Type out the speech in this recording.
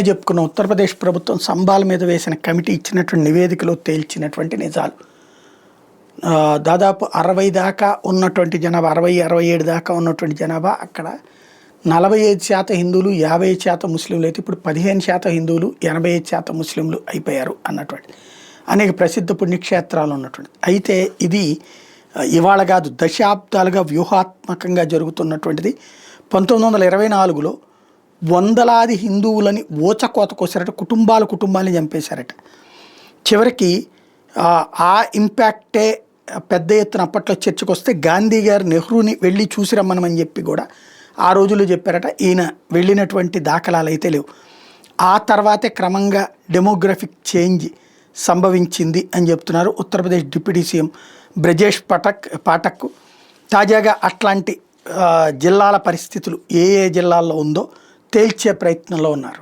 చెప్పుకున్న ఉత్తరప్రదేశ్ ప్రభుత్వం సంబాల్ మీద వేసిన కమిటీ ఇచ్చినటువంటి నివేదికలో తేల్చినటువంటి నిజాలు. దాదాపు 60 దాకా ఉన్నటువంటి జనాభా, 67 దాకా ఉన్నటువంటి జనాభా అక్కడ 45% హిందువులు, 50% ముస్లింలు అయితే ఇప్పుడు 15% హిందువులు, 85% ముస్లింలు అయిపోయారు అన్నటువంటి అనేక ప్రసిద్ధ పుణ్యక్షేత్రాలు ఉన్నటువంటి. అయితే ఇది ఇవాళ కాదు, దశాబ్దాలుగా వ్యూహాత్మకంగా జరుగుతున్నటువంటిది. 1924లో వందలాది హిందువులని ఊచకోత కోసారట, కుటుంబాలని చంపేశారట. చివరికి ఆ ఇంపాక్టే పెద్ద ఎత్తున అప్పట్లో చర్చకు వస్తే గాంధీ గారు నెహ్రూని వెళ్ళి చూసి రమ్మనమని చెప్పి కూడా ఆ రోజుల్లో చెప్పారట. ఈయన వెళ్ళినటువంటి దాఖలాలు అయితే లేవు. ఆ తర్వాతే క్రమంగా డెమోగ్రఫిక్ చేంజ్ సంభవించింది అని చెప్తున్నారు ఉత్తరప్రదేశ్ డిప్యూటీ సీఎం బ్రజేష్ పాఠక్. తాజాగా అట్లాంటి జిల్లాల పరిస్థితులు ఏ జిల్లాల్లో ఉందో తేల్చే ప్రయత్నంలో ఉన్నారు.